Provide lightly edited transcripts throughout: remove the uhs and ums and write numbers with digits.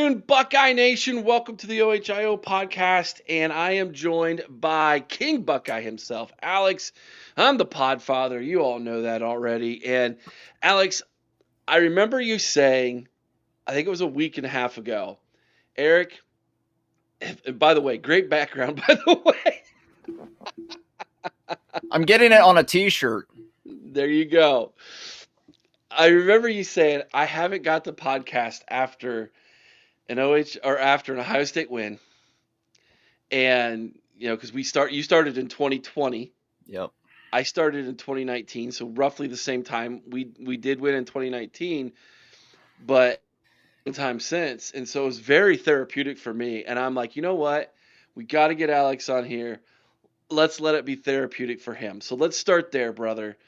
afternoon, Buckeye Nation. Welcome to the OHIO podcast, and I am joined by King Buckeye himself, Alex. I'm the Podfather. You all know that already. And Alex, I remember you saying, I think it was a week and a half ago, Eric. And by the way, great background. By the way, I'm getting it on a T-shirt. there you go. I remember you saying, I haven't got the podcast after an after an Ohio State win. And because you started in 2020. Yep. I started in 2019, so roughly the same time. We did win in 2019, but time since, and so it was very therapeutic for me. And I'm like, you know what? We got to get Alex on here. Let's let it be therapeutic for him. So let's start there, brother.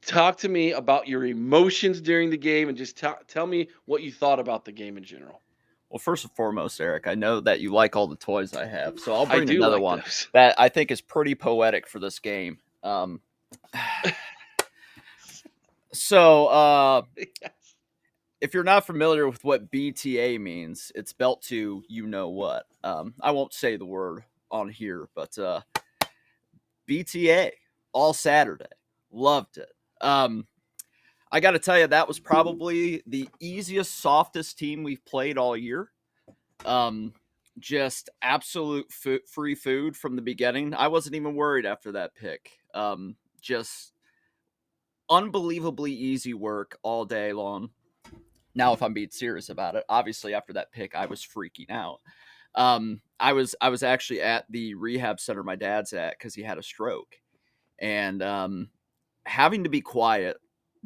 Talk to me about your emotions during the game, and just tell me what you thought about the game in general. Well, first and foremost, Eric, I know that you like all the toys I have, so I'll I bring do another like one those. that I think is pretty poetic for this game. So, Yes. if you're not familiar with what BTA means, it's spelt to you know what. I won't say the word on here, but BTA all Saturday, loved it. I got to tell you, that was probably the easiest, softest team we've played all year. Um, just absolute free food from the beginning. I wasn't even worried after that pick. Just unbelievably easy work all day long. Now, if I'm being serious about it, obviously after that pick, I was freaking out. I was actually at the rehab center my dad's at because he had a stroke, and having to be quiet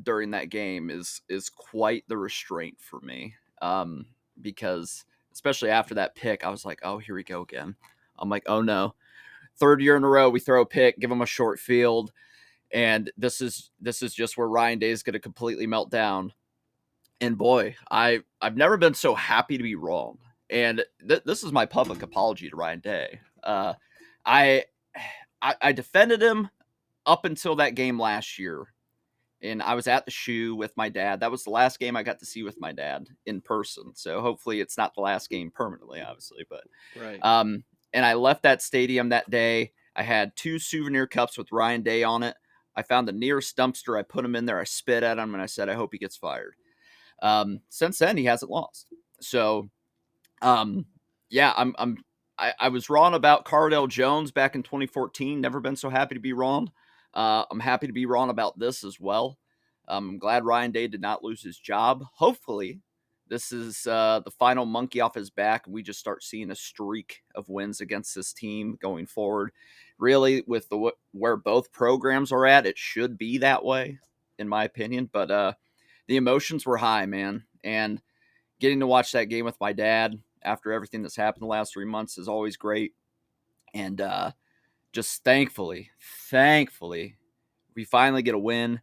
during that game is quite the restraint for me. Because especially after that pick, I was like, oh, here we go again. I'm like, oh no, third year in a row we throw a pick, give them a short field, and this is just where Ryan Day is going to completely melt down. And boy, I've never been so happy to be wrong. And this is my public apology to Ryan Day. I I defended him up until that game last year, and I was at the shoe with my dad. That was the last game I got to see with my dad in person. So hopefully it's not the last game permanently, obviously. But Right. and I left that stadium that day. I had 2 souvenir cups with Ryan Day on it. I found the nearest dumpster. I put him in there. I spit at him, and I said, I hope he gets fired. Since then, he hasn't lost. So, yeah, I was wrong about Cardale Jones back in 2014. Never been so happy to be wrong. I'm happy to be wrong about this as well. I'm glad Ryan Day did not lose his job. Hopefully, this is the final monkey off his back. We just start seeing a streak of wins against this team going forward. Really, with where both programs are at, it should be that way, in my opinion. But the emotions were high, man, and getting to watch that game with my dad after everything that's happened the last 3 months is always great. And just thankfully, we finally get a win.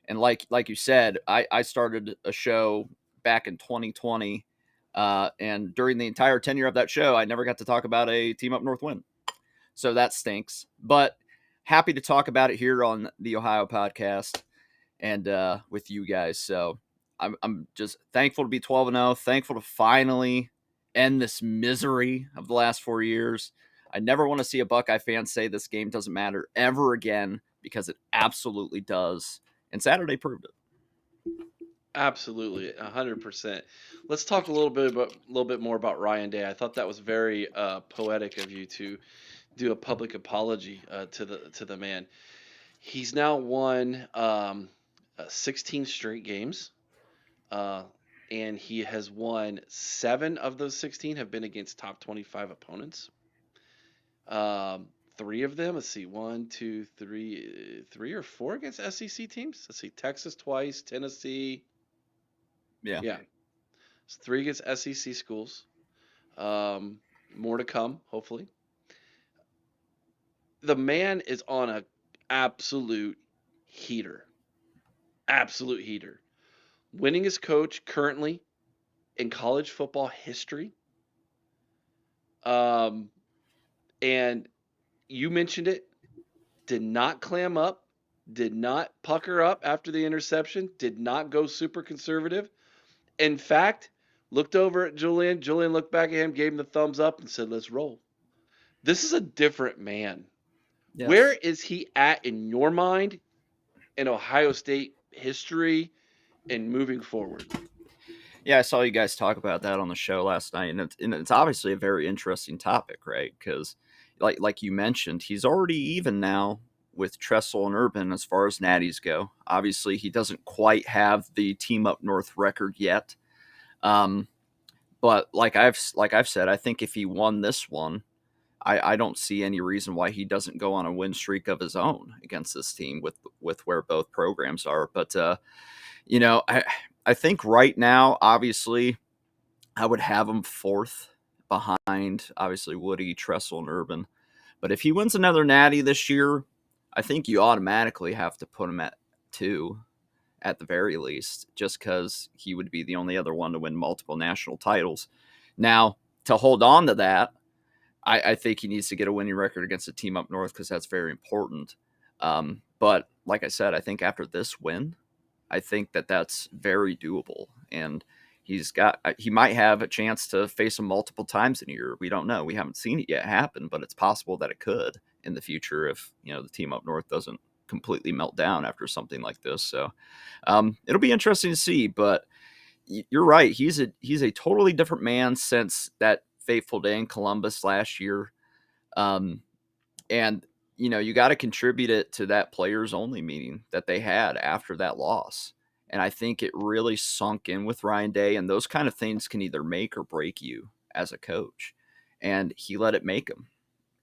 And like you said, I started a show back in 2020, and during the entire tenure of that show, I never got to talk about a Team Up North win. So that stinks. But happy to talk about it here on the Ohio podcast and with you guys. So I'm just thankful to be 12-0, thankful to finally end this misery of the last 4 years. I never want to see a Buckeye fan say this game doesn't matter ever again, because it absolutely does. And Saturday proved it. Absolutely, 100%. Let's talk a little bit more about Ryan Day. I thought that was very poetic of you to do a public apology to the man. He's now won 16 straight games, uh, and he has won 7 of those 16 have been against top 25 opponents. 3 of them, let's see, one, two, three or four against SEC teams. Let's see, Texas twice, Tennessee. Yeah. Yeah, it's 3 against SEC schools. More to come, hopefully. The man is on a absolute heater. Absolute heater. Winningest coach currently in college football history. Um, and you mentioned it. Did not clam up. Did not pucker up after the interception. Did not go super conservative. In fact, looked over at Julian. Julian looked back at him, gave him the thumbs up, and said, "Let's roll." This is a different man. Where Yes. is he at in your mind in Ohio State history and moving forward? Yeah, I saw you guys talk about that on the show last night, and it's obviously a very interesting topic, right? Because, like you mentioned, he's already even now with Tressel and Urban as far as natties go. Obviously, he doesn't quite have the team up north record yet, um, but like I've said, I think if he won this one, I don't see any reason why he doesn't go on a win streak of his own against this team with where both programs are. But you know, I think right now, obviously, I would have him fourth behind, obviously, Woody, Tressel, and Urban. But if he wins another natty this year, I think you automatically have to put him at two at the very least, just because he would be the only other one to win multiple national titles. Now, to hold on to that, I think he needs to get a winning record against a team up north because that's very important. But like I said, I think after this win, I think that that's very doable, and he might have a chance to face him multiple times in a year. We don't know. We haven't seen it yet happen, but it's possible that it could in the future if the team up north doesn't completely melt down after something like this. So it'll be interesting to see. But you're right. He's a totally different man since that fateful day in Columbus last year. Um, and you got to contribute it to that players only meeting that they had after that loss. And I think it really sunk in with Ryan Day, and those kind of things can either make or break you as a coach. And he let it make him.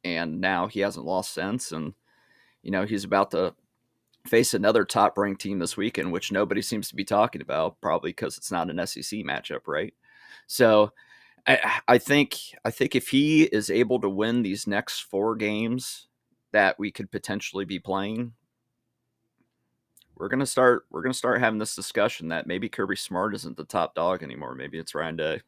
And now he hasn't lost since. And, he's about to face another top ranked team this weekend, which nobody seems to be talking about, probably because it's not an SEC matchup, right? So I think if he is able to win these next 4 games that we could potentially be playing, we're gonna start having this discussion that maybe Kirby Smart isn't the top dog anymore. Maybe it's Ryan Day.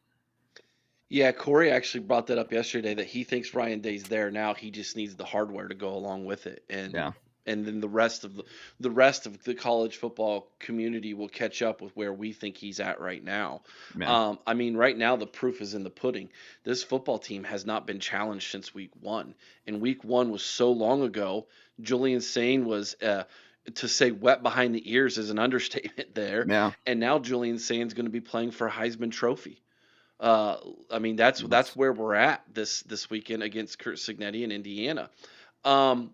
Yeah, Corey actually brought that up yesterday that he thinks Ryan Day's there now. He just needs the hardware to go along with it, Yeah, and then the rest of the college football community will catch up with where we think he's at right now. yeah, I mean, right now the proof is in the pudding. This football team has not been challenged since week one, and week one was so long ago. Julian Sain was. To say wet behind the ears is an understatement there. yeah. And now Julian Sain's going to be playing for a Heisman Trophy. Uh, I mean, that's That's where we're at this weekend against Kurt Signetti in Indiana. Um,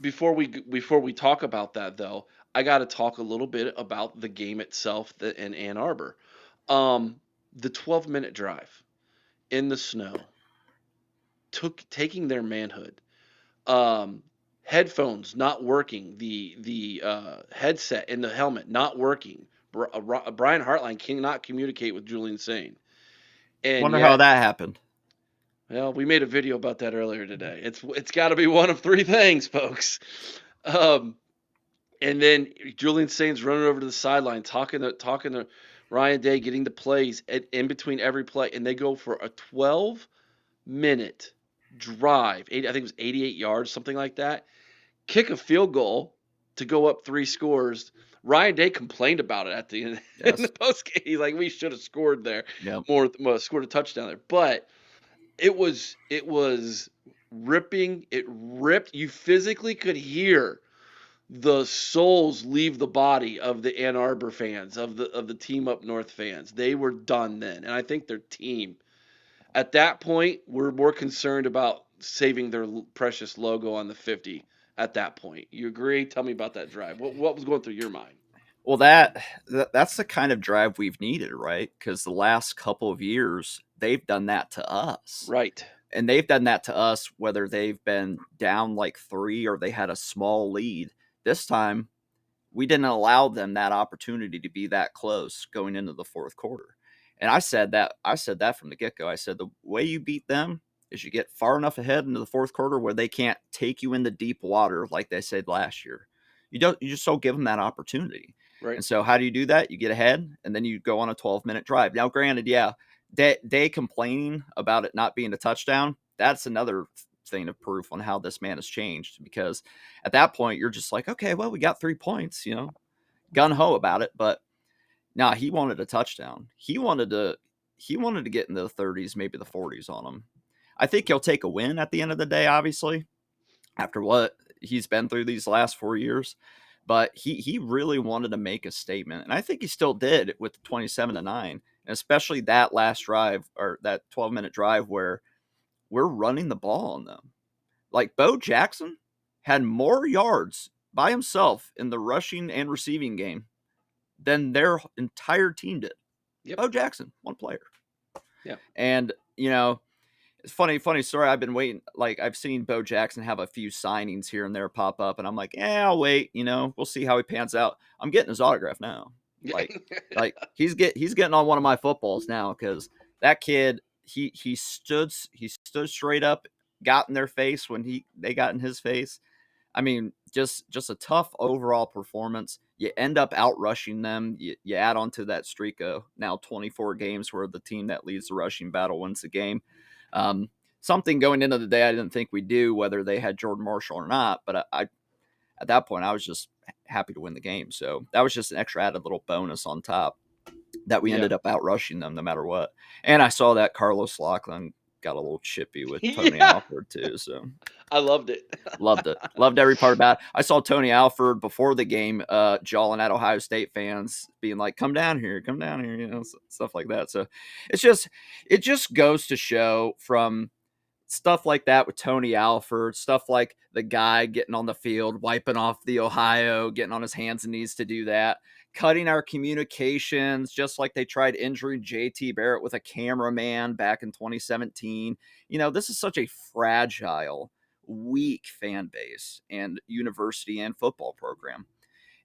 before we talk about that though, I got to talk a little bit about the game itself in Ann Arbor. Um, the 12-minute drive in the snow taking their manhood. Um, Headphones not working, the headset in the helmet not working. Brian Hartline cannot communicate with Julian Sain, and Wonder how yet that happened. well, we made a video about that earlier today. It's got to be one of three things, folks. Um, and then Julian Saints running over to the sideline, talking to Ryan Day, getting the plays in between every play, and they go for a 12-minute drive. I think it was 88 yards, something like that. Kick a field goal to go up 3 scores. Ryan Day complained about it at the end in the Yes. post game. He's like, we should have scored there, Yep. scored a touchdown there, but it was ripping. It ripped. You physically could hear the souls leave the body of the Ann Arbor fans, of the team up north fans. They were done then, and I think their team at that point were more concerned about saving their precious logo on the 50. At that point, you agree? Tell me about that drive. What was going through your mind? Well, that's the kind of drive we've needed, right? Because the last couple of years they've done that to us. Right. And they've done that to us whether they've been down like 3 or they had a small lead. This time, we didn't allow them that opportunity to be that close going into the fourth quarter. And I said that from the get-go. I said the way you beat them is you get far enough ahead into the fourth quarter where they can't take you into deep water like they said last year. You just don't give them that opportunity. Right. And so how do you do that? You get ahead and then you go on a 12-minute drive. Now, granted, yeah, they complaining about it not being a touchdown, that's another thing of proof on how this man has changed, because at that point you're just like, okay, well, we got 3 points, gun ho about it. But nah, he wanted a touchdown. he wanted to get into the 30s, maybe the 40s on him. I think he'll take a win at the end of the day, obviously, after what he's been through these last 4 years. But he really wanted to make a statement, and I think he still did with the 27-9, and especially that last drive, or that 12-minute drive where we're running the ball on them. Like, Bo Jackson had more yards by himself in the rushing and receiving game than their entire team did. Yep. Bo Jackson, one player. Yeah. And, you know, it's funny story. I've been waiting. Like, I've seen Bo Jackson have a few signings here and there pop up, and I'm like, I'll wait. You know, we'll see how he pans out. I'm getting his autograph now. Like he's getting on one of my footballs now, because that kid, he stood straight up, got in their face when they got in his face. I mean, just a tough overall performance. You end up outrushing them. You add on to that streak of now 24 games where the team that leads the rushing battle wins the game. Something going into the day I didn't think we'd do, whether they had Jordan Marshall or not. But I at that point, I was just happy to win the game. So that was just an extra added little bonus on top that we ended up outrushing them no matter what. And I saw that Carlos Lachlan got a little chippy with Tony Alford too. So I loved it. Loved every part about it. I saw Tony Alford before the game, jawing at Ohio State fans, being like, come down here, you know, stuff like that. So it just goes to show, from stuff like that with Tony Alford, stuff like the guy getting on the field, wiping off the Ohio, getting on his hands and knees to do that, cutting our communications, just like they tried injuring JT Barrett with a cameraman back in 2017. You know, this is such a fragile, weak fan base and university and football program.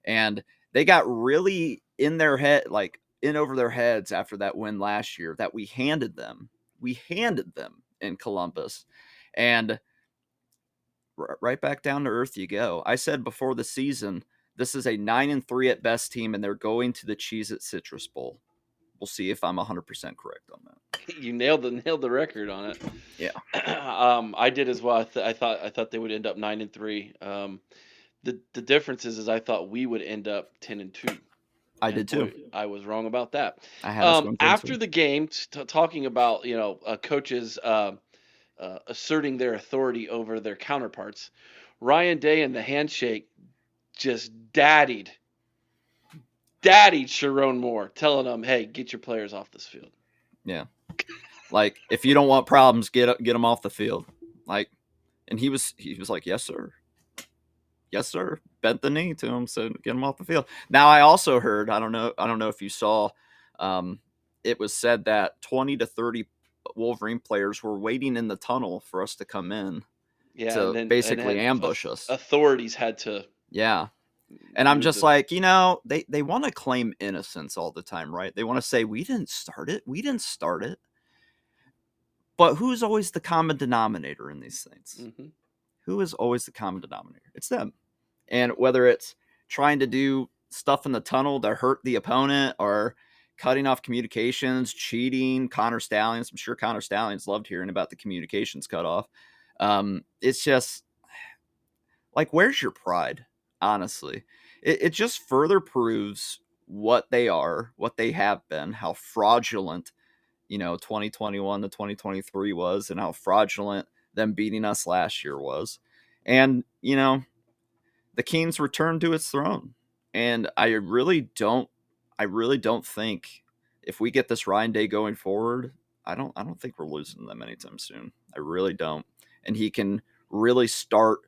And they got really in their head, like in over their heads after that win last year that we handed them. We handed them in Columbus. And right back down to earth you go. I said before the season, this is a 9-3 at best team, and they're going to the Cheez-It Citrus Bowl. We'll see if I'm 100% correct on that. You nailed the record on it. Yeah. I did as well. I thought they would end up 9-3. The difference is I thought we would end up 10-2. I did too. I was wrong about that. I had after the game, talking about coaches asserting their authority over their counterparts, Ryan Day and the handshake just daddied Sharon Moore, telling him, "Hey, get your players off this field." Yeah, like, if you don't want problems, get them off the field. Like, and he was like, "Yes, sir." Yes, sir. Bent the knee to him, said, "Get him off the field." Now, I also heard, I don't know if you saw, it was said that 20 to 30 Wolverine players were waiting in the tunnel for us to come in, to basically ambush us. Authorities had to. Yeah. And I'm just like, they want to claim innocence all the time, right? They want to say, we didn't start it. But who's always the common denominator in these things? Mm-hmm. Who is always the common denominator? It's them. And whether it's trying to do stuff in the tunnel to hurt the opponent, or cutting off communications, cheating, Connor Stalions. I'm sure Connor Stalions loved hearing about the communications cut off. It's just like, where's your pride? Honestly, it just further proves what they are, what they have been, how fraudulent, 2021 to 2023 was, and how fraudulent them beating us last year was. And, the Kings returned to its throne. And I really don't think, if we get this Ryan Day going forward, I don't think we're losing them anytime soon. I really don't. And he can really start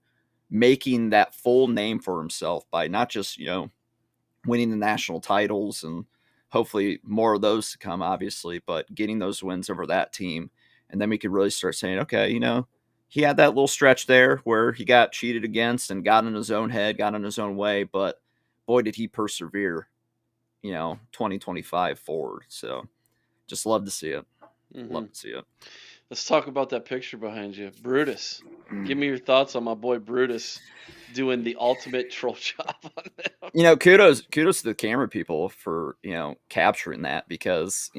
making that full name for himself by not just, winning the national titles, and hopefully more of those to come, obviously, but getting those wins over that team. And then we could really start saying, okay, he had that little stretch there where he got cheated against and got in his own head, got in his own way, but boy, did he persevere, 2025 forward. So just love to see it. Mm-hmm. Love to see it. Let's talk about that picture behind you. Brutus. Give me your thoughts on my boy Brutus doing the ultimate troll job on them. Kudos to the camera people for, capturing that, because,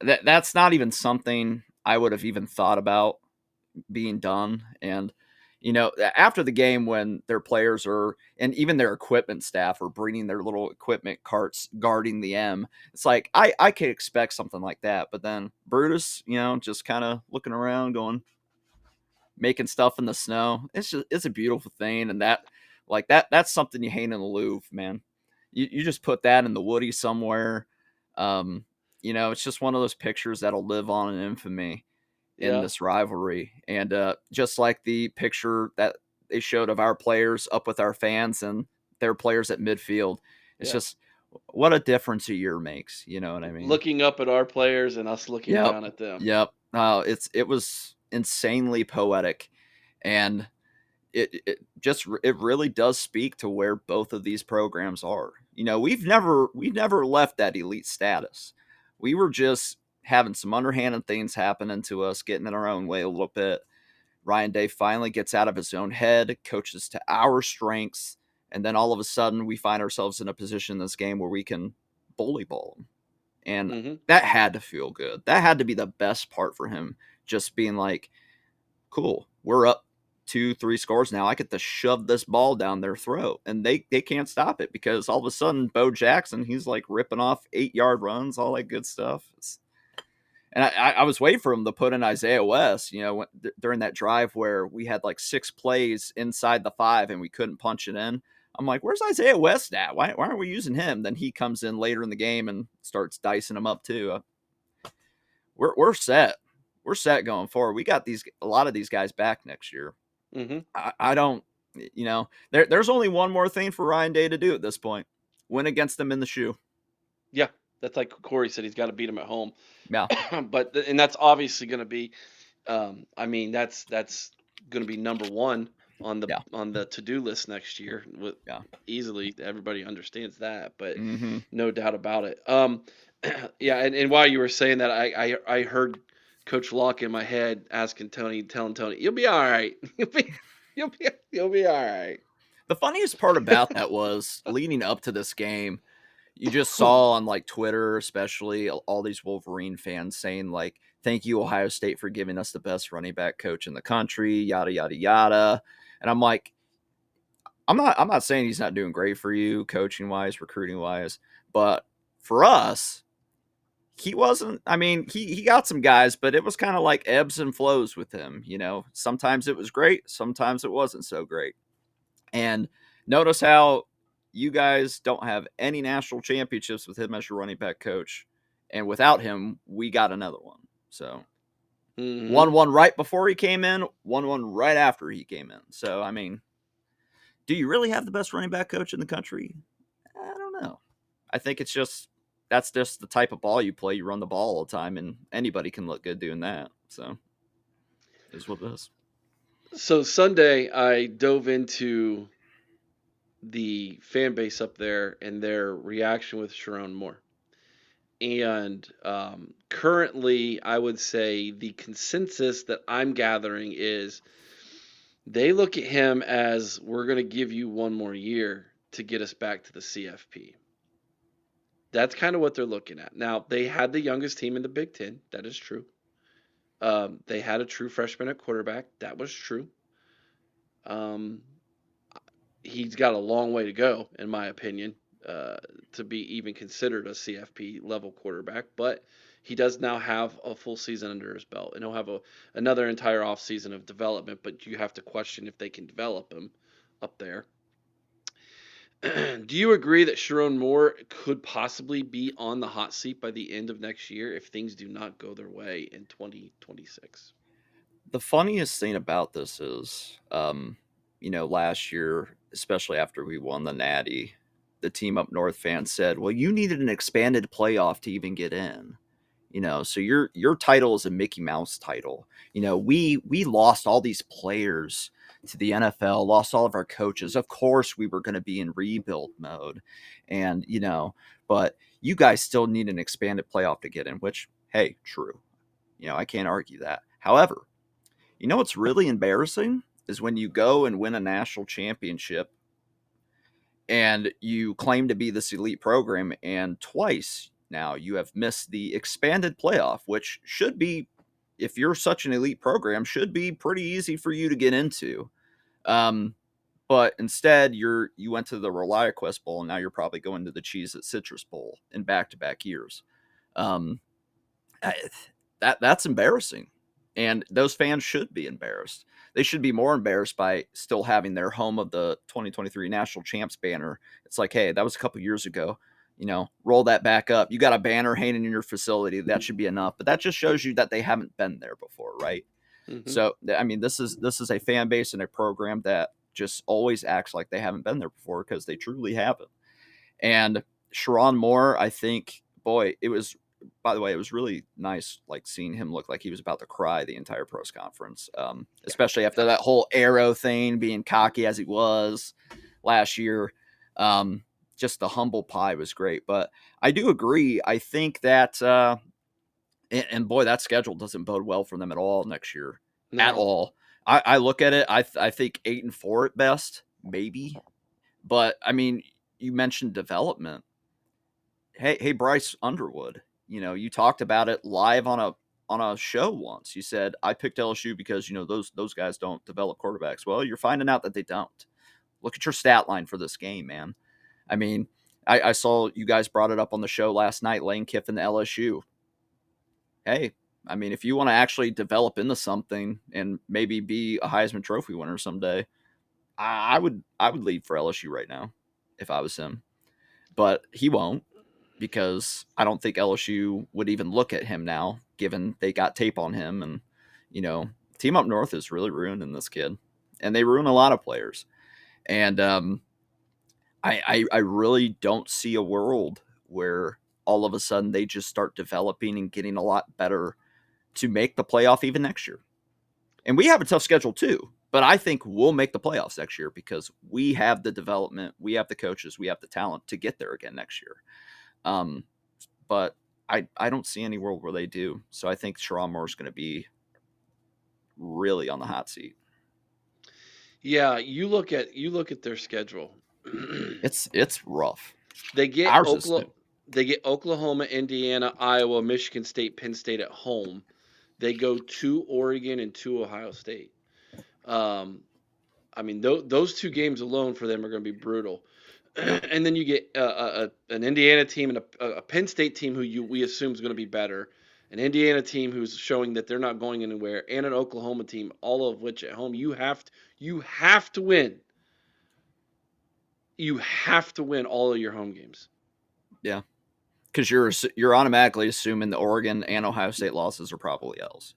that's not even something I would have even thought about being done. And, After the game when their players are, and even their equipment staff are bringing their little equipment carts guarding the M, it's like, I could expect something like that. But then Brutus, just kind of looking around going, making stuff in the snow. It's a beautiful thing. And that's something you hang in the Louvre, man. You just put that in the Woody somewhere. It's just one of those pictures that'll live on in infamy in Yeah. this rivalry. And just like the picture that they showed of our players up with our fans and their players at midfield, it's Yeah. just what a difference a year makes. You know what I mean? Looking up at our players and us looking Yep. down at them. Yep. It was insanely poetic, and it really does speak to where both of these programs are. We've never left that elite status. We were just having some underhanded things happening to us, getting in our own way a little bit. Ryan Day finally gets out of his own head, coaches to our strengths, and then all of a sudden we find ourselves in a position in this game where we can bully ball them. And Hmm. that had to feel good. That had to be the best part for him, just being like, cool, we're up 2-3 scores now. I get to shove this ball down their throat, and they can't stop it because all of a sudden Bo Jackson, he's like ripping off 8-yard runs, all that good stuff. And I was waiting for him to put in Isaiah West, during that drive where we had like 6 plays inside the 5 and we couldn't punch it in. I'm like, where's Isaiah West at? Why aren't we using him? Then he comes in later in the game and starts dicing him up too. We're set. We're set going forward. We got a lot of these guys back next year. Hmm. I don't, there's only one more thing for Ryan Day to do at this point: win against them in the shoe. Yeah. That's like Corey said. He's got to beat them at home. Yeah, And that's obviously going to be. I mean, that's going to be number one on the yeah, to-do list next year. With yeah. easily, everybody understands that, but Mm-hmm. no doubt about it. Yeah, and while you were saying that, I heard Coach Locke in my head telling Tony, "You'll be all right. You'll be all right." The funniest part about that was leading up to this game, you just saw on like Twitter, especially all these Wolverine fans saying like, "Thank you, Ohio State, for giving us the best running back coach in the country." Yada yada yada. And I'm like, I'm not saying he's not doing great for you, coaching wise, recruiting wise, but for us, he wasn't. I mean, he got some guys, but it was kind of like ebbs and flows with him. Sometimes it was great, sometimes it wasn't so great. And notice how you guys don't have any national championships with him as your running back coach. And without him, we got another one. So Hmm. 1-1 right before he came in, 1-1 right after he came in. So, I mean, do you really have the best running back coach in the country? I don't know. I think that's just the type of ball you play. You run the ball all the time, and anybody can look good doing that. So, it is what it is. So Sunday, I dove into the fan base up there and their reaction with Sharon Moore. And currently, I would say the consensus that I'm gathering is they look at him as, we're going to give you one more year to get us back to the CFP. That's kind of what they're looking at. Now, they had the youngest team in the Big Ten. That is true. They had a true freshman at quarterback. That was true. Um, he's got a long way to go, in my opinion, to be even considered a CFP level quarterback. But he does now have a full season under his belt, and he'll have another entire off season of development. But you have to question if they can develop him up there. Do you agree that Sharon Moore could possibly be on the hot seat by the end of next year if things do not go their way in 2026? The funniest thing about this is, last year, especially after we won the Natty, the team up north fans said, "Well, you needed an expanded playoff to even get in." So your title is a Mickey Mouse title. We lost all these players to the NFL, lost all of our coaches. Of course, we were going to be in rebuild mode, and but you guys still need an expanded playoff to get in. Which, hey, true. I can't argue that. However, what's really embarrassing is when you go and win a national championship and you claim to be this elite program, and twice now you have missed the expanded playoff, which should be, if you're such an elite program, should be pretty easy for you to get into. Um, but instead, you went to the ReliaQuest Bowl, and now you're probably going to the Cheez-It Citrus Bowl in back-to-back years. Um, that's embarrassing, and those fans should be embarrassed. They should be more embarrassed by still having their home of the 2023 national champs banner. It's like, hey, that was a couple years ago. Roll that back up. You got a banner hanging in your facility. That should be enough. But that just shows you that they haven't been there before, right? Mm-hmm. So, I mean, this is a fan base and a program that just always acts like they haven't been there before, because they truly haven't. And Sharon Moore, I think, boy, it was. By the way, it was really nice, like seeing him look like he was about to cry the entire press conference, especially after that whole arrow thing, being cocky as he was last year. Just the humble pie was great. But I do agree. I think that, and boy, that schedule doesn't bode well for them at all next year, at No. all. I look at it. I think 8-4 at best, maybe. But I mean, you mentioned development. Hey, Bryce Underwood. You talked about it live on a show once. You said, I picked LSU because those guys don't develop quarterbacks. Well, you're finding out that they don't. Look at your stat line for this game, man. I mean, I saw you guys brought it up on the show last night, Lane Kiffin, LSU. Hey, I mean, if you want to actually develop into something and maybe be a Heisman Trophy winner someday, I would leave for LSU right now if I was him. But he won't, because I don't think LSU would even look at him now, given they got tape on him. And, Team Up North is really ruining this kid. And they ruin a lot of players. And I really don't see a world where all of a sudden they just start developing and getting a lot better to make the playoff even next year. And we have a tough schedule too. But I think we'll make the playoffs next year because we have the development, we have the coaches, we have the talent to get there again next year. But I don't see any world where they do. So I think Sharon Moore is going to be really on the hot seat. Yeah, you look at their schedule. It's rough. They get Ours is Oklahoma, too. they get Oklahoma, Indiana, Iowa, Michigan State, Penn State at home. They go to Oregon and to Ohio State. Um, I mean, those two games alone for them are going to be brutal. Yeah. And then you get an Indiana team and a Penn State team who we assume is going to be better, an Indiana team who's showing that they're not going anywhere, and an Oklahoma team, all of which at home you have to win. You have to win all of your home games. Yeah. Because you're automatically assuming the Oregon and Ohio State losses are probably L's.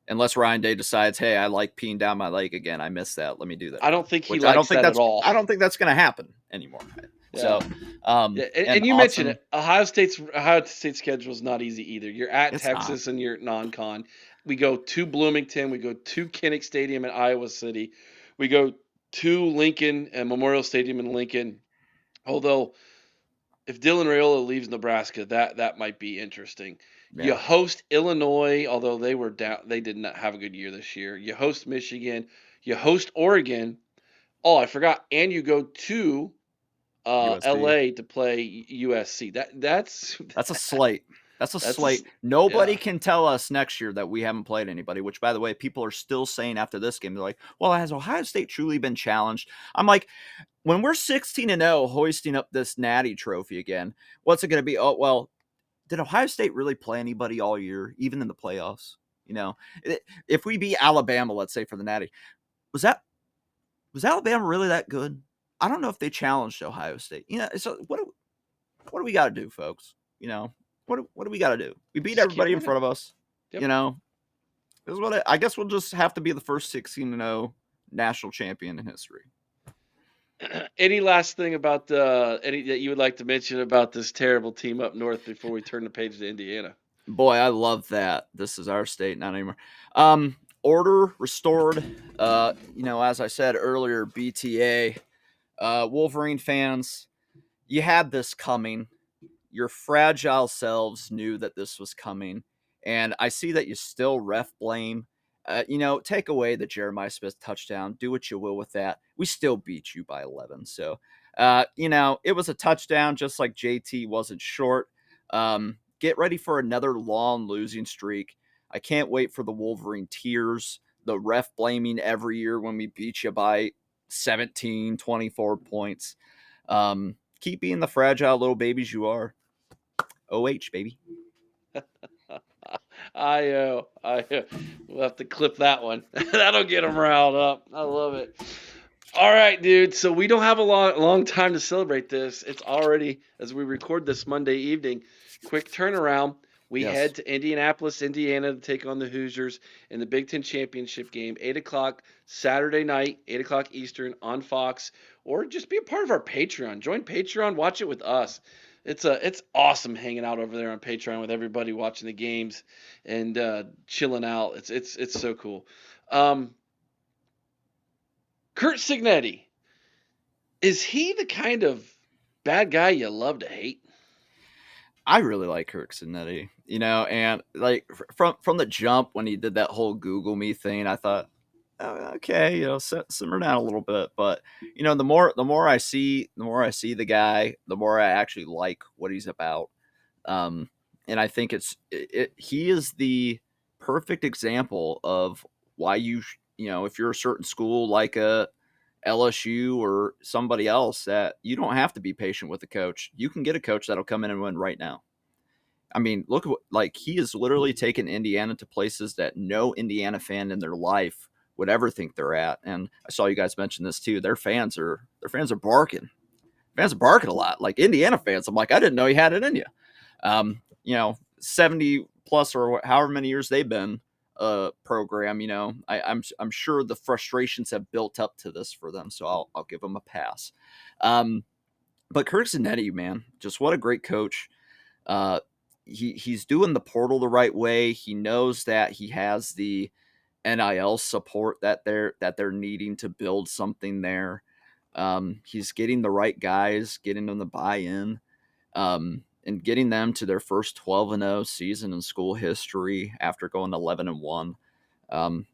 Unless Ryan Day decides, hey, I like peeing down my leg again. I missed that. Let me do that I again. don't think he Which I don't likes think that at that's all. I don't think that's going to happen anymore. Yeah. So, Yeah, and, and and you mentioned awesome. it. Ohio State schedule is not easy either. You're at It's not. Texas and you're non-con. We go to Bloomington. We go to Kinnick Stadium in Iowa City. We go to Lincoln and Memorial Stadium in Lincoln. Although if Dylan Raiola leaves Nebraska, that might be interesting. You Yeah. host Illinois, although they were down. They did not have a good year this year. You host Michigan. You host Oregon. Oh, I forgot. And you go to USC. LA to play USC. That's That's a slate. That's a that's a, slate. Nobody yeah. can tell us next year that we haven't played anybody, which, by the way, people are still saying after this game. They're like, well, has Ohio State truly been challenged? I'm like, when we're 16-0 hoisting up this natty trophy again, what's it going to be? Oh, well, did Ohio State really play anybody all year, even in the playoffs? If we beat Alabama, let's say, for the natty, was that was Alabama really that good? I don't know if they challenged Ohio State. So what do we got to do, folks? What do we got to do? We beat Just keep everybody in winning. front of us. Yep. You know, this is what I guess we'll just have to be the first 16-0 national champion in history. Any last thing about any that you would like to mention about this terrible team up north before we turn the page to Indiana? Boy, I love that. This is our state, not anymore. Order restored. As I said earlier, BTA, Wolverine fans, you had this coming. Your fragile selves knew that this was coming. And I see that you still ref blame. Take away the Jeremiah Smith touchdown. Do what you will with that. We still beat you by 11. So, it was a touchdown, just like JT wasn't short. Get ready for another long losing streak. I can't wait for the Wolverine tears the ref blaming every year when we beat you by 17, 24 points. Keep being the fragile little babies you are. OH, baby. We'll have to clip that one. That'll get them riled up. I love it. All right, dude. So we don't have a long time to celebrate this. It's already, as we record this Monday evening, quick turnaround. We Yes. head to Indianapolis, Indiana to take on the Hoosiers in the Big Ten Championship game, 8 o'clock Saturday night, 8 o'clock Eastern on Fox, or just be a part of our Patreon. Join Patreon, watch it with us. It's awesome hanging out over there on Patreon with everybody watching the games and chilling out. It's so cool. Curt Cignetti, is he the kind of bad guy you love to hate? I really like Kirk Cinetti, and like from the jump when he did that whole Google Me thing, I thought, oh, okay, simmer down a little bit. But the more I see, the guy, the more I actually like what he's about. And I think he is the perfect example of why if you're a certain school like a LSU or somebody else, that you don't have to be patient with the coach. You can get a coach that'll come in and win right now. I mean, look at he has literally taken Indiana to places that no Indiana fan in their life would ever think they're at. And I saw you guys mention this too. Their fans are barking. Fans are barking a lot. Like Indiana fans, I'm like, I didn't know you had it in you. 70 plus or however many years they've been a program, I'm sure the frustrations have built up to this for them. So I'll give them a pass. But Kirk Zanetti, man, just what a great coach. He's doing the portal the right way. He knows that he has the NIL support that they're needing to build something there. He's getting the right guys, getting them the buy-in, and getting them to their first 12-0 season in school history after going 11-1.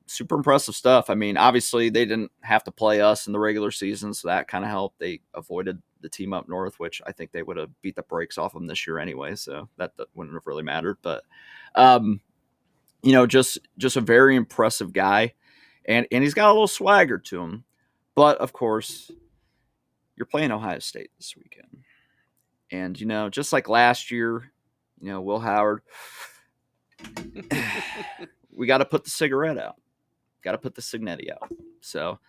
Super impressive stuff. I mean, obviously they didn't have to play us in the regular season, so that kind of helped. They avoided the team up north, which I think they would have beat the brakes off them this year anyway, so that wouldn't have really mattered. But just a very impressive guy, and he's got a little swagger to him. But of course, you're playing Ohio State this weekend, and just like last year, Will Howard, we got to put the cigarette out, got to put the Cignetti out. So,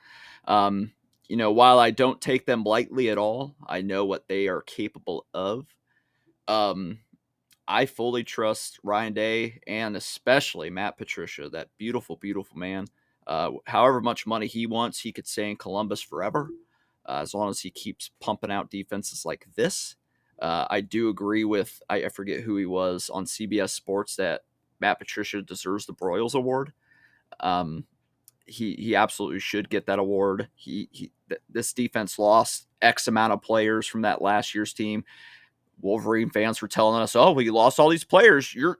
while I don't take them lightly at all, I know what they are capable of. I fully trust Ryan Day and especially Matt Patricia, that beautiful, beautiful man. However much money he wants, he could stay in Columbus forever, as long as he keeps pumping out defenses like this. I do agree with, I forget who he was on CBS Sports, that Matt Patricia deserves the Broyles Award. He absolutely should get that award. This defense lost X amount of players from that last year's team. Wolverine fans were telling us, "Oh, we lost all these players. You're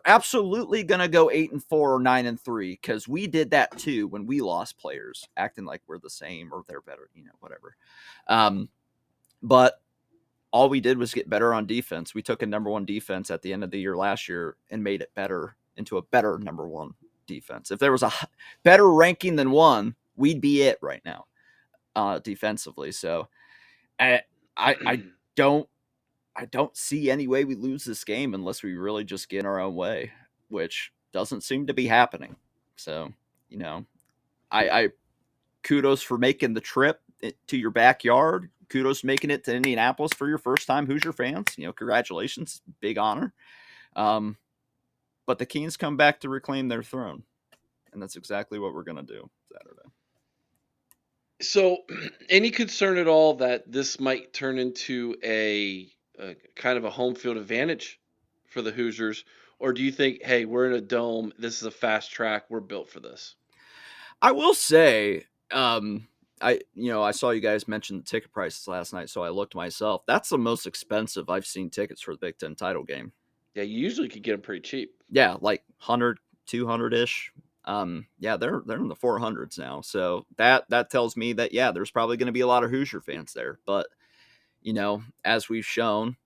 absolutely gonna go 8-4 or 9-3 because we did that too when we lost players, acting like we're the same or they're better, whatever." But all we did was get better on defense. We took a number one defense at the end of the year last year and made it better into a better number one defense. If there was a better ranking than one, we'd be it right now, defensively. So I don't see any way we lose this game unless we really just get in our own way, which doesn't seem to be happening. So, I kudos for making the trip to your backyard. Kudos for making it to Indianapolis for your first time, Hoosier fans. Congratulations, big honor. But the Kings come back to reclaim their throne, and that's exactly what we're going to do Saturday. So, any concern at all that this might turn into a kind of a home field advantage for the Hoosiers, or do you think, hey, we're in a dome, this is a fast track, we're built for this? I will say, I saw you guys mention the ticket prices last night, so I looked myself. That's the most expensive I've seen tickets for the Big Ten title game. Yeah, you usually could get them pretty cheap. Yeah, like 100, 200-ish. Yeah, they're in the 400s now. So that tells me that, yeah, there's probably going to be a lot of Hoosier fans there. But, as we've shown,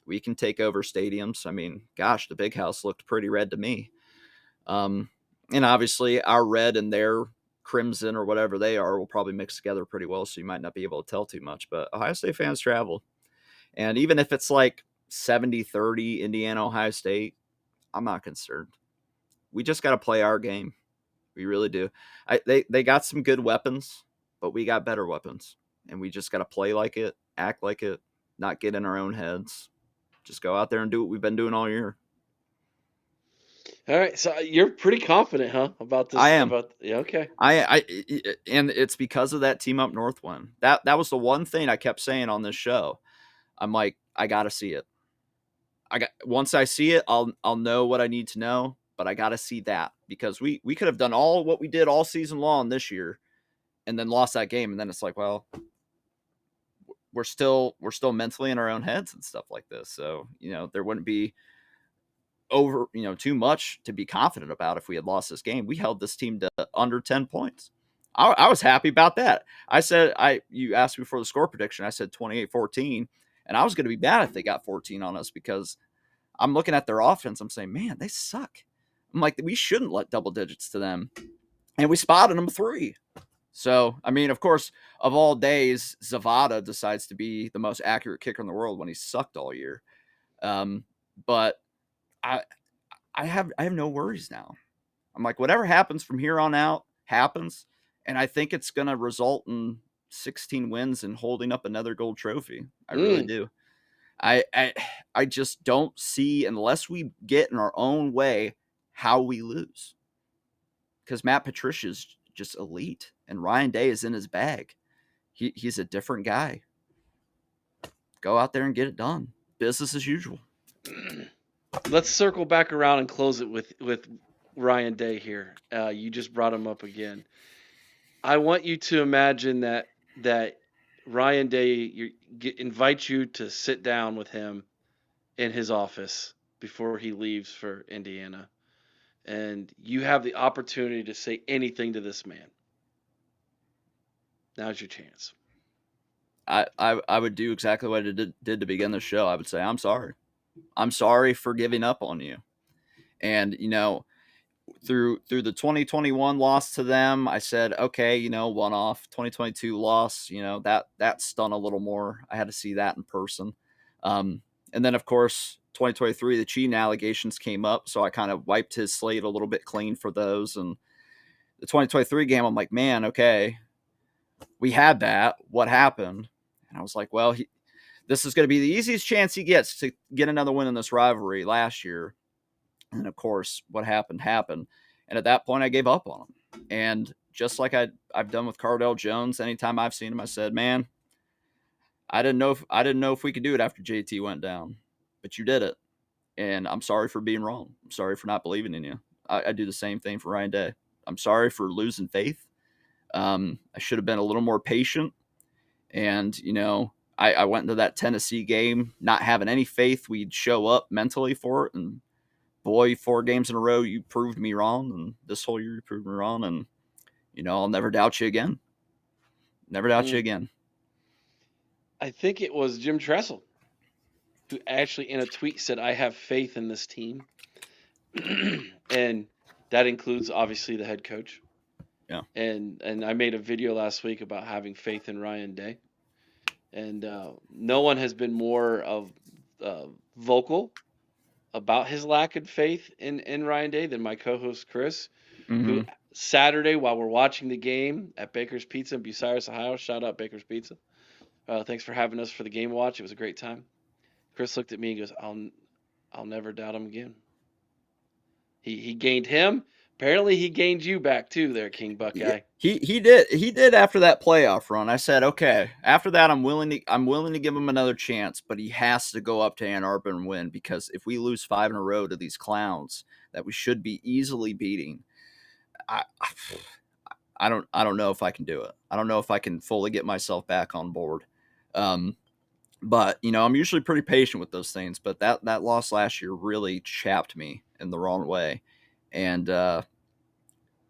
we can take over stadiums. I mean, gosh, the Big House looked pretty red to me. And obviously, our red and their crimson or whatever they are will probably mix together pretty well, so you might not be able to tell too much. But Ohio State fans travel. And even if it's like 70-30 Indiana, Ohio State, I'm not concerned. We just got to play our game. We really do. They got some good weapons, but we got better weapons. And we just got to play like it, act like it, not get in our own heads. Just go out there and do what we've been doing all year. All right, so you're pretty confident, huh, about I this? am. About yeah, okay. And it's because of that team up north one. That was the one thing I kept saying on this show. I'm like, I got to see it. Once I see it, I'll know what I need to know, but I got to see that because we could have done all what we did all season long this year and then lost that game, and then it's like, well, we're still mentally in our own heads and stuff like this. So, there wouldn't be too much to be confident about if we had lost this game. We held this team to under 10 points. I was happy about that. You asked me for the score prediction. I said 28-14, and I was going to be mad if they got 14 on us because I'm looking at their offense. I'm saying, man, they suck. I'm like, we shouldn't let double digits to them. And we spotted them 3. So, I mean, of course, of all days, Zavada decides to be the most accurate kicker in the world when he sucked all year. But I have no worries now. I'm like, whatever happens from here on out happens, and I think it's going to result in 16 wins and holding up another gold trophy. I really do. I just don't see, unless we get in our own way, how we lose. Because Matt Patricia's just elite, and Ryan Day is in his bag. He's a different guy. Go out there and get it done. Business as usual. Let's circle back around and close it with Ryan Day here. You just brought him up again. I want you to imagine that Ryan Day invites you to sit down with him in his office before he leaves for Indiana, and you have the opportunity to say anything to this man. Now's your chance. I would do exactly what I did to begin the show. I would say, I'm sorry. I'm sorry for giving up on you. And, through the 2021 loss to them, I said, okay, one off. 2022 loss, that stung a little more. I had to see that in person. And then, of course, 2023, the cheating allegations came up, so I kind of wiped his slate a little bit clean for those. And the 2023 game, I'm like, man, okay, we had that. What happened? And I was like, well, this is going to be the easiest chance he gets to get another win in this rivalry last year. And of course, what happened. And at that point, I gave up on him. And just like I've done with Cardale Jones, anytime I've seen him, I said, man, I didn't know if we could do it after JT went down, but you did it. And I'm sorry for being wrong. I'm sorry for not believing in you. I do the same thing for Ryan Day. I'm sorry for losing faith. I should have been a little more patient. And, I went into that Tennessee game not having any faith we'd show up mentally for it. And boy, 4 games in a row, you proved me wrong. And this whole year, you proved me wrong. And, I'll never doubt you again. Never doubt you again. I think it was Jim Tressel who actually in a tweet said, I have faith in this team. And that includes obviously the head coach. Yeah. And I made a video last week about having faith in Ryan Day. And no one has been more of vocal about his lack of faith in Ryan Day than my co-host Chris, who Saturday while we're watching the game at Baker's Pizza in Bucyrus, Ohio, shout out Baker's Pizza. Thanks for having us for the game watch. It was a great time. Chris looked at me and goes, I'll never doubt him again. He gained him. Apparently he gained you back too there, King Buckeye. Yeah, he did after that playoff run. I said, okay, after that I'm willing to give him another chance, but he has to go up to Ann Arbor and win, because if we lose 5 in a row to these clowns that we should be easily beating, I don't know if I can do it. I don't know if I can fully get myself back on board. But I'm usually pretty patient with those things, but that loss last year really chapped me in the wrong way. And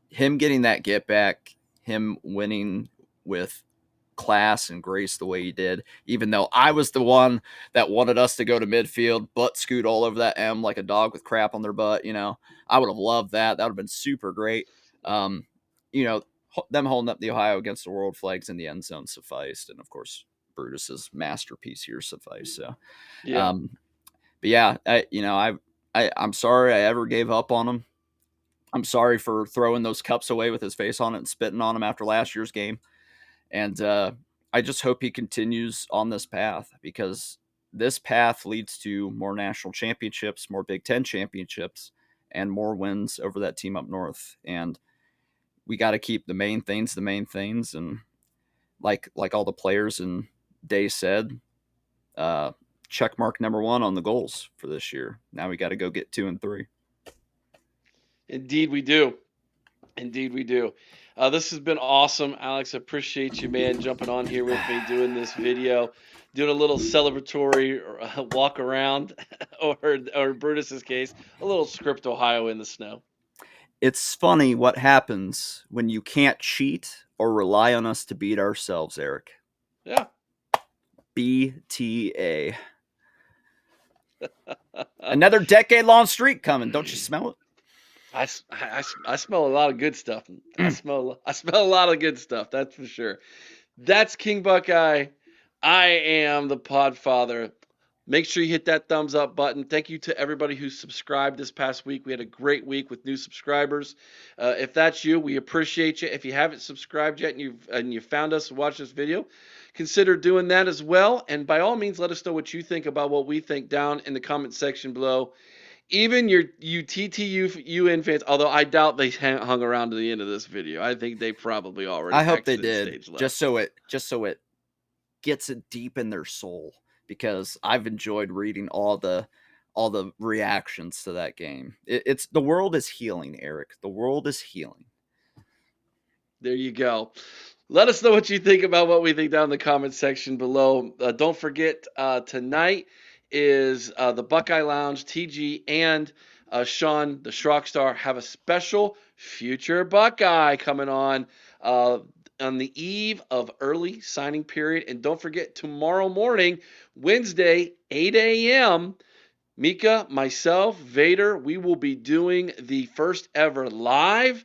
him getting that get back, him winning with class and grace the way he did, even though I was the one that wanted us to go to midfield, butt scoot all over that M like a dog with crap on their butt. I would have loved that. That would have been super great. Um, them holding up the Ohio against the world flags in the end zone sufficed. And of course, Brutus's masterpiece here sufficed. So, Yeah. but yeah, I'm sorry I ever gave up on him. I'm sorry for throwing those cups away with his face on it and spitting on him after last year's game. And I just hope he continues on this path, because this path leads to more national championships, more Big Ten championships, and more wins over that team up north. And we got to keep the main things. And like all the players and Day said, check mark number 1 on the goals for this year. Now we got to go get 2 and 3. Indeed we do. This has been awesome, Alex. I appreciate you, man, jumping on here with me, doing this video, doing a little celebratory walk around, or in Brutus's case, a little script Ohio in the snow. It's funny what happens when you can't cheat or rely on us to beat ourselves, Eric. Yeah. BTA. Another decade-long streak coming. Don't you smell it? I smell a lot of good stuff. I smell a lot of good stuff. That's for sure. That's King Buckeye. I am the Podfather. Make sure you hit that thumbs up button. Thank you to everybody who subscribed this past week. We had a great week with new subscribers. If that's you, we appreciate you. If you haven't subscribed yet and you found us and watched this video, consider doing that as well. And by all means, let us know what you think about what we think down in the comment section below. Even you TTU fans, although I doubt they hung around to the end of this video. I think they probably already. I hope they did, just so it gets it deep in their soul, because I've enjoyed reading all the reactions to that game. It's the world is healing, Eric. The world is healing. There you go. Let us know what you think about what we think down in the comment section below. Don't forget, tonight is the Buckeye Lounge. TG and Sean, the Schrockstar, have a special Future Buckeye coming on the eve of early signing period. And don't forget, tomorrow morning, Wednesday, 8 a.m., Mika, myself, Vader, we will be doing the first ever live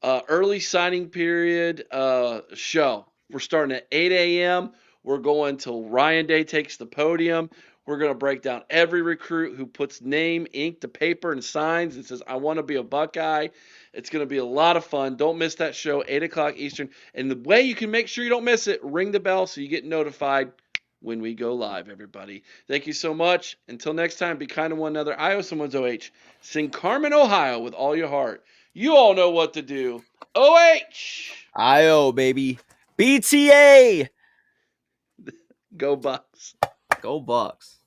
early signing period show. We're starting at 8 a.m. We're going till Ryan Day takes the podium. We're going to break down every recruit who puts name, ink to paper, and signs and says, I want to be a Buckeye. It's going to be a lot of fun. Don't miss that show, 8 o'clock Eastern. And the way you can make sure you don't miss it, ring the bell so you get notified when we go live, everybody. Thank you so much. Until next time, be kind to one another. I owe someone's OH. Sing Carmen, Ohio with all your heart. You all know what to do. OH! IO, baby. BTA! Go Bucks. Go Bucks.